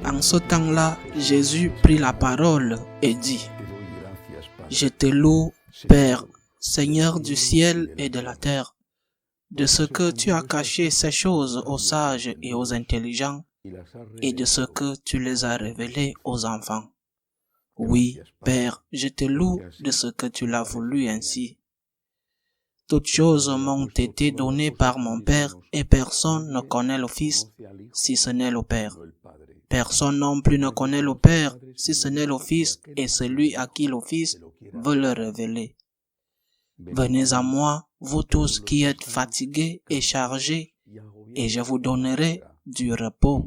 En ce temps-là, Jésus prit la parole et dit, « Je te loue, Père, Seigneur du ciel et de la terre, de ce que tu as caché ces choses aux sages et aux intelligents, et de ce que tu les as révélées aux enfants. Oui, Père, je te loue de ce que tu l'as voulu ainsi. Toutes choses m'ont été données par mon Père, et personne ne connaît le Fils, si ce n'est le Père. Personne non plus ne connaît le Père, si ce n'est le Fils, et celui à qui le Fils veut le révéler. Venez à moi, vous tous qui êtes fatigués et chargés, et je vous donnerai du repos.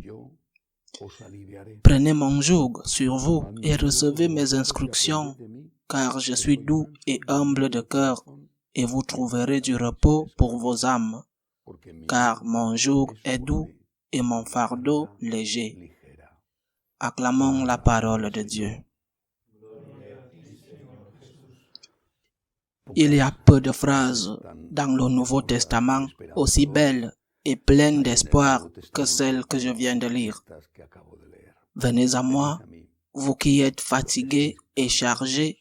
Prenez mon joug sur vous et recevez mes instructions, car je suis doux et humble de cœur, et vous trouverez du repos pour vos âmes, car mon joug est doux et mon fardeau léger. Acclamons la parole de Dieu. Il y a peu de phrases dans le Nouveau Testament aussi belles et pleines d'espoir que celles que je viens de lire. Venez à moi, vous qui êtes fatigués et chargés,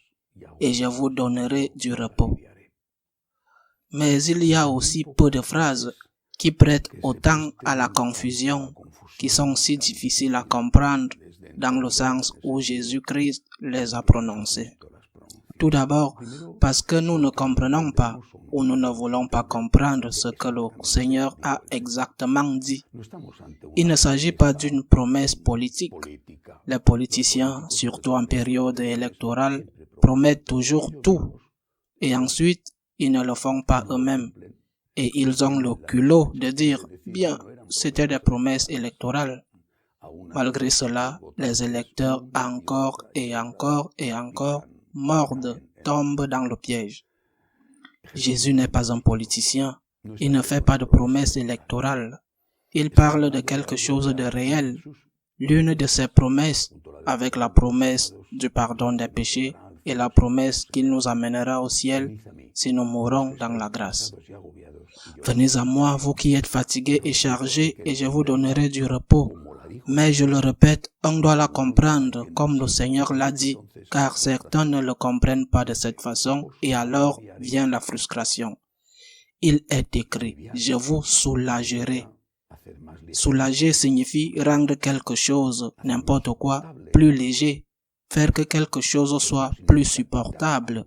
et je vous donnerai du repos. Mais il y a aussi peu de phrases qui prêtent autant à la confusion, qui sont si difficiles à comprendre dans le sens où Jésus-Christ les a prononcées. Tout d'abord, parce que nous ne comprenons pas ou nous ne voulons pas comprendre ce que le Seigneur a exactement dit. Il ne s'agit pas d'une promesse politique. Les politiciens, surtout en période électorale, promettent toujours tout et ensuite ils ne le font pas eux-mêmes. Et ils ont le culot de dire, bien, c'était des promesses électorales. Malgré cela, les électeurs encore et encore et encore mordent, tombent dans le piège. Jésus n'est pas un politicien. Il ne fait pas de promesses électorales. Il parle de quelque chose de réel. L'une de ses promesses, avec la promesse du pardon des péchés et la promesse qu'il nous amènera au ciel si nous mourons dans la grâce. Venez à moi, vous qui êtes fatigués et chargés, et je vous donnerai du repos. Mais je le répète, on doit la comprendre comme le Seigneur l'a dit, car certains ne le comprennent pas de cette façon, et alors vient la frustration. Il est écrit, je vous soulagerai. Soulager signifie rendre quelque chose, n'importe quoi, plus léger, faire que quelque chose soit plus supportable.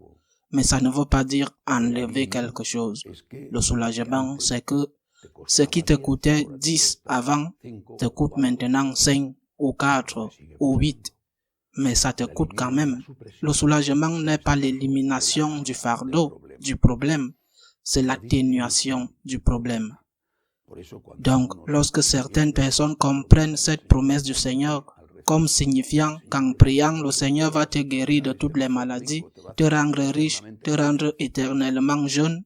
Mais ça ne veut pas dire enlever quelque chose. Le soulagement, c'est que ce qui te coûtait 10 avant, te coûte maintenant 5 ou 4 ou 8. Mais ça te coûte quand même. Le soulagement n'est pas l'élimination du fardeau, du problème. C'est l'atténuation du problème. Donc, lorsque certaines personnes comprennent cette promesse du Seigneur comme signifiant qu'en priant, le Seigneur va te guérir de toutes les maladies, te rendre riche, te rendre éternellement jeune,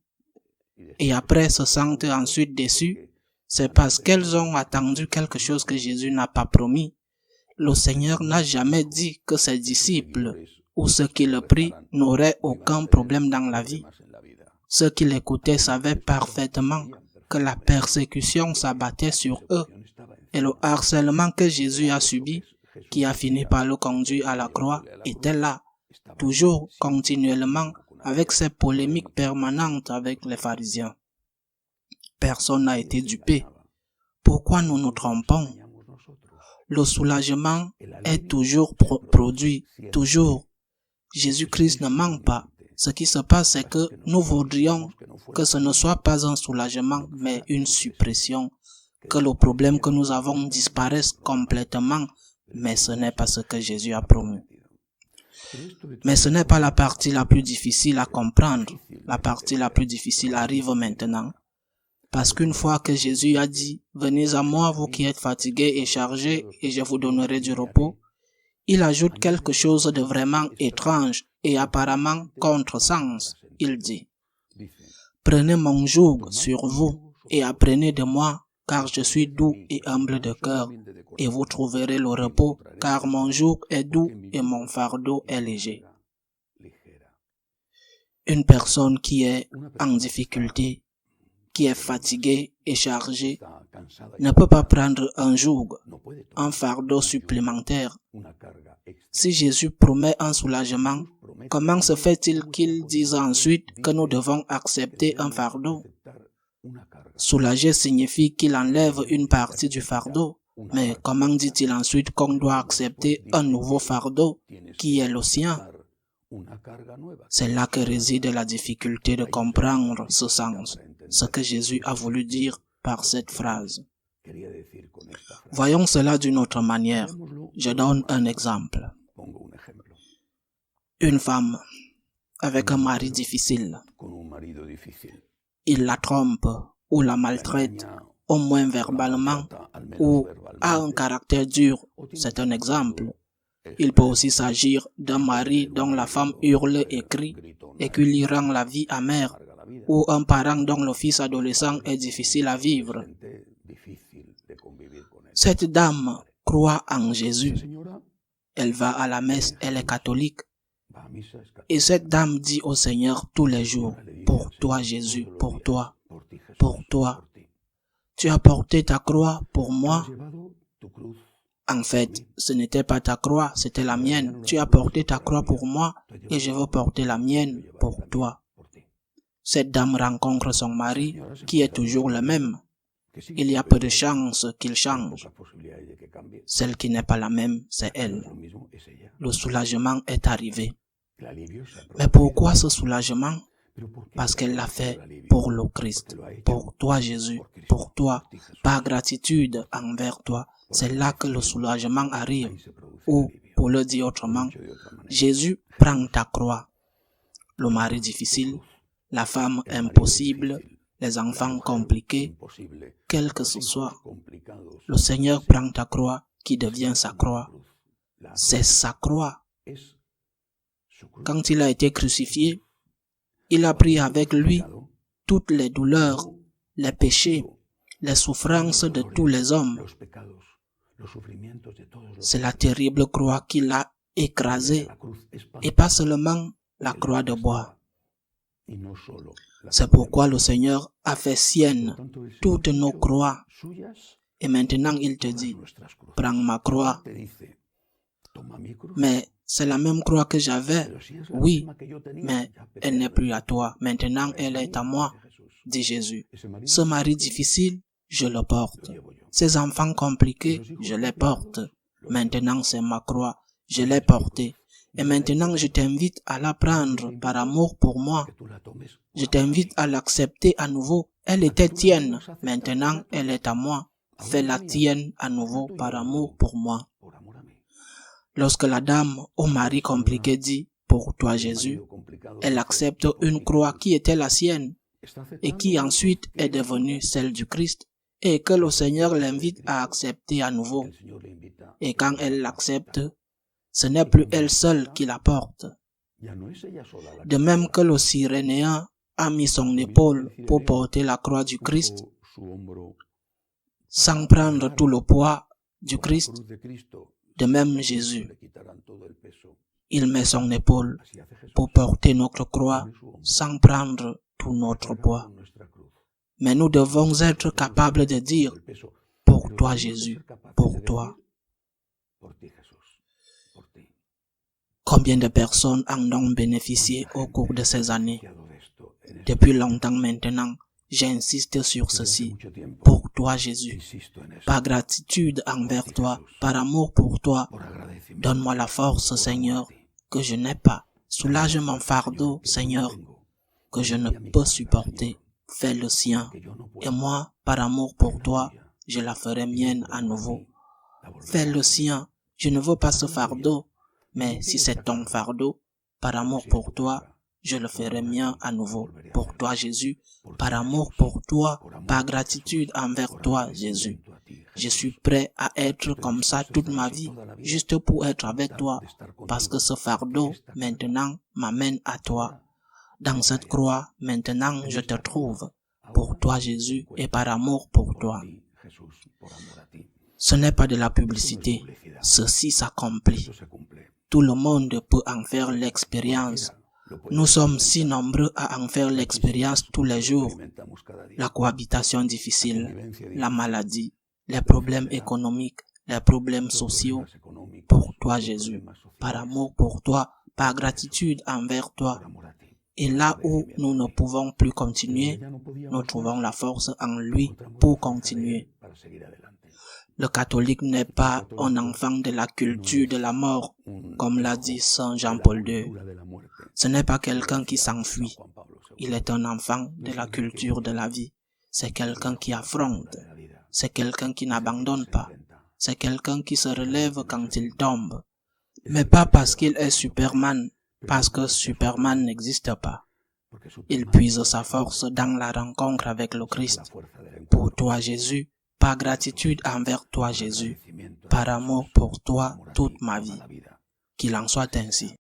et après se sentent ensuite déçus, c'est parce qu'elles ont attendu quelque chose que Jésus n'a pas promis. Le Seigneur n'a jamais dit que ses disciples ou ceux qui le prient n'auraient aucun problème dans la vie. Ceux qui l'écoutaient savaient parfaitement que la persécution s'abattait sur eux et le harcèlement que Jésus a subi, qui a fini par le conduire à la croix, était là, toujours, continuellement, avec ces polémiques permanentes avec les pharisiens. Personne n'a été dupé. Pourquoi nous nous trompons? Le soulagement est toujours produit, toujours. Jésus-Christ ne ment pas. Ce qui se passe, c'est que nous voudrions que ce ne soit pas un soulagement, mais une suppression, que le problème que nous avons disparaisse complètement, mais ce n'est pas ce que Jésus a promis. Mais ce n'est pas la partie la plus difficile à comprendre. La partie la plus difficile arrive maintenant. Parce qu'une fois que Jésus a dit « Venez à moi, vous qui êtes fatigués et chargés, et je vous donnerai du repos », il ajoute quelque chose de vraiment étrange et apparemment contre-sens. Il dit « Prenez mon joug sur vous et apprenez de moi, car je suis doux et humble de cœur, et vous trouverez le repos, car mon joug est doux et mon fardeau est léger. » Une personne qui est en difficulté, qui est fatigué et chargé ne peut pas prendre un joug, un fardeau supplémentaire. Si Jésus promet un soulagement, comment se fait-il qu'il dise ensuite que nous devons accepter un fardeau? Soulager signifie qu'il enlève une partie du fardeau, mais comment dit-il ensuite qu'on doit accepter un nouveau fardeau qui est le sien? C'est là que réside la difficulté de comprendre ce sens, ce que Jésus a voulu dire par cette phrase. Voyons cela d'une autre manière. Je donne un exemple. Une femme avec un mari difficile. Il la trompe ou la maltraite, au moins verbalement, ou a un caractère dur. C'est un exemple. Il peut aussi s'agir d'un mari dont la femme hurle et crie et qui lui rend la vie amère, ou un parent dont le fils adolescent est difficile à vivre. Cette dame croit en Jésus. Elle va à la messe, elle est catholique. Et cette dame dit au Seigneur tous les jours, « Pour toi Jésus, pour toi, pour toi. Tu as porté ta croix pour moi. » En fait, ce n'était pas ta croix, c'était la mienne. Tu as porté ta croix pour moi et je veux porter la mienne pour toi. Cette dame rencontre son mari qui est toujours le même. Il y a peu de chances qu'il change. Celle qui n'est pas la même, c'est elle. Le soulagement est arrivé. Mais pourquoi ce soulagement? Parce qu'elle l'a fait pour le Christ, pour toi Jésus, pour toi, par gratitude envers toi. C'est là que le soulagement arrive. Ou, pour le dire autrement, Jésus prend ta croix. Le mari difficile, la femme impossible, les enfants compliqués, quel que ce soit, le Seigneur prend ta croix qui devient sa croix. C'est sa croix. Quand il a été crucifié, il a pris avec lui toutes les douleurs, les péchés, les souffrances de tous les hommes. C'est la terrible croix qu'il a écrasée, et pas seulement la croix de bois. C'est pourquoi le Seigneur a fait sienne toutes nos croix. Et maintenant il te dit, prends ma croix. Mais c'est la même croix que j'avais, oui, mais elle n'est plus à toi. Maintenant elle est à moi, dit Jésus. Ce mari difficile, je le porte. Ces enfants compliqués, je les porte. Maintenant c'est ma croix, je l'ai portée. Et maintenant je t'invite à la prendre par amour pour moi. Je t'invite à l'accepter à nouveau. Elle était tienne, maintenant elle est à moi. Fais-la tienne à nouveau par amour pour moi. Lorsque la dame au mari compliqué dit « Pour toi Jésus », elle accepte une croix qui était la sienne et qui ensuite est devenue celle du Christ et que le Seigneur l'invite à accepter à nouveau. Et quand elle l'accepte, ce n'est plus elle seule qui la porte. De même que le Cyrénéen a mis son épaule pour porter la croix du Christ, sans prendre tout le poids du Christ, de même Jésus, il met son épaule pour porter notre croix sans prendre tout notre poids. Mais nous devons être capables de dire, pour toi Jésus, pour toi. Combien de personnes en ont bénéficié au cours de ces années? Depuis longtemps maintenant, j'insiste sur ceci. Pour toi, Jésus, par gratitude envers toi, par amour pour toi, donne-moi la force, Seigneur, que je n'ai pas. Soulage mon fardeau, Seigneur, que je ne peux supporter. Fais le sien. Et moi, par amour pour toi, je la ferai mienne à nouveau. Fais le sien. Je ne veux pas ce fardeau, mais si c'est ton fardeau, par amour pour toi, je le ferai mien à nouveau. Pour toi, Jésus, par amour pour toi, par gratitude envers toi, Jésus. Je suis prêt à être comme ça toute ma vie, juste pour être avec toi, parce que ce fardeau, maintenant, m'amène à toi. Dans cette croix, maintenant, je te trouve. Pour toi, Jésus, et par amour pour toi. Ce n'est pas de la publicité. Ceci s'accomplit. Tout le monde peut en faire l'expérience. Nous sommes si nombreux à en faire l'expérience tous les jours. La cohabitation difficile, la maladie, les problèmes économiques, les problèmes sociaux. Pour toi, Jésus, par amour pour toi, par gratitude envers toi. Et là où nous ne pouvons plus continuer, nous trouvons la force en lui pour continuer. Le catholique n'est pas un enfant de la culture de la mort, comme l'a dit Saint Jean-Paul II. Ce n'est pas quelqu'un qui s'enfuit. Il est un enfant de la culture de la vie. C'est quelqu'un qui affronte. C'est quelqu'un qui n'abandonne pas. C'est quelqu'un qui se relève quand il tombe. Mais pas parce qu'il est Superman, parce que Superman n'existe pas. Il puise sa force dans la rencontre avec le Christ. Pour toi, Jésus, par gratitude envers toi, Jésus, par amour pour toi toute ma vie. Qu'il en soit ainsi.